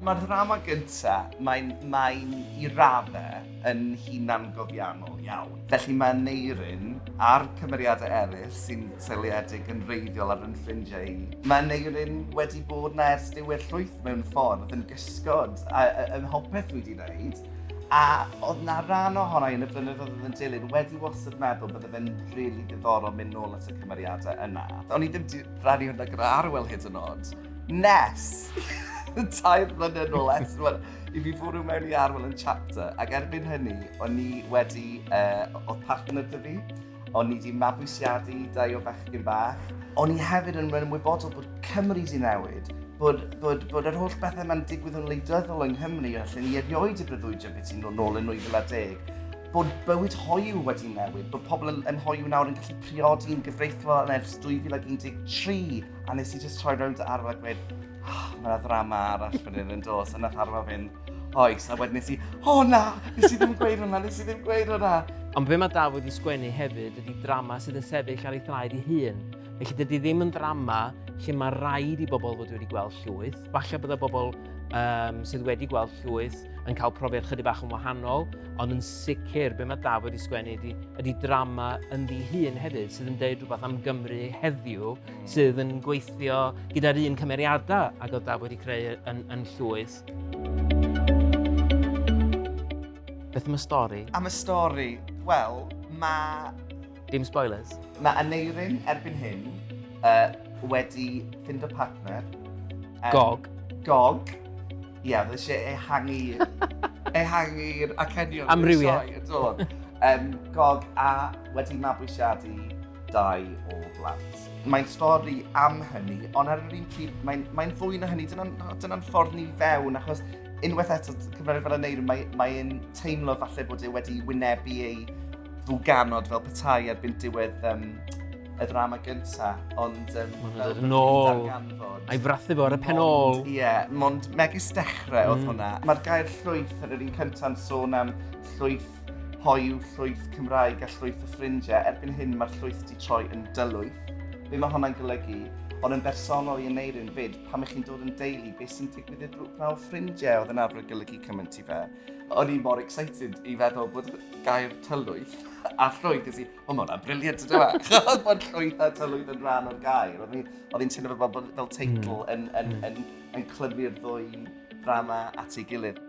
Mae'r ddrama gyntaf, mae'n I raddau yn hunan gofiannol iawn. Felly mae Neirin a'r cymeriadau eraill sy'n seiliedig yn reiddiol ar yn ffrindiau. Mae Neirin wedi bod na ers diwedd llwyth mewn ffordd yn gysgod y hopeth wedi wneud. A oedd na ran ohono yn y blynyddoedd oedd yn dilyn wedi wastad meddwl bydde fe'n rili ddiddorol mynd nôl at y cymeriadau yna. O'n i ddim wedi rhannu hwnna gyda Arwel hyd yn oed. Nes! Tair blynedd nôl eto, I fi fwrw mewn I Arwel yn chapter, ac erbyn hynny, o'n i wedi, oedd partner dy fi, o'n i wedi mabwysiadu 2 o fechgyn bach. O'n i hefyd yn ymwybodol bod Cymru di newid, bod yr holl bethau yma'n digwydd yn wleidyddol yng Nghymru, allan ni erioed y breuddwydio beth sy'n nôl yn 2010. Bod bywyd hoyw wedi newid, bod pobl yn hoyw nawr yn gallu priodi'n gyfreithlon yn ers 2013. A nes I just troi rownd Arwel a gweud, mae'na ddrama arall fan hyn yn dos, a nath Arwel fynd, oes, a wedyn nes I, na, nes I ddim gweud hwnna. Ond be mae Daf wedi sgwennu hefyd ydy drama sydd yn sefyll ar ei thraed ei hun. Felly dydy ddim yn drama lle mae rhaid I bobl fod wedi gweld llwyth. Falle bod y bobl sydd wedi gweld llwyth yn cael profiad chydig bach yn wahanol, ond yn sicr be mae Daf wedi sgwennu ydy drama yn ddi hun hefyd, sydd yn deud rhywbeth am Gymru heddiw, sydd yn gweithio gyda'r un cymeriadau ac oedd Daf wedi creu yn llwyth. Beth am y stori? Am y stori, wel, mae... Dim spoilers? Mae Aneirin erbyn hyn wedi ffindo partner. Gog. Gog. Ie, oedd eisiau ehangu'r acenion. Amrywiaeth. Gog a wedi mabwysiadu 2 o blant. Mae'n stori am hynny, ond ar yr un pryd, mae'n fwy na hynny. Dyna'n ffordd ni fewn, achos unwaith eto, cyfrif fel Aneirin, mae'n teimlo falle bod e wedi wynebu ei ddwganod fel petai erbyn diwedd y ddrama gyntaf, ond... Yn ôl, a'i frathu fo ar y pen ôl. Ie, mond megis dechrau oedd hwnna. Mae'r gair llwyth ar yr un cyntaf'n sôn am llwyth hoyw, llwyth Cymraeg a llwyth y ffrindiau. Erbyn hyn mae'r llwyth wedi troi yn dylwyth. Be mae hwnna'n golygu? Ond yn bersonol I Aneirin fyd, pan ych chi'n dod yn deulu, beth sy'n digwydd i'r grŵp nawr ffrindiau oedd yn arfer golygu cymaint I fe. O'n I mor excited I feddwl bod gair tylwyth a llwyth, ys I, mae hwnna'n briliant ydw e. Chos bod llwyth a tylwyth yn rhan o'r gair. Oedd hi'n teimlo fel teitl yn clymu'r ddwy drama at ei gilydd.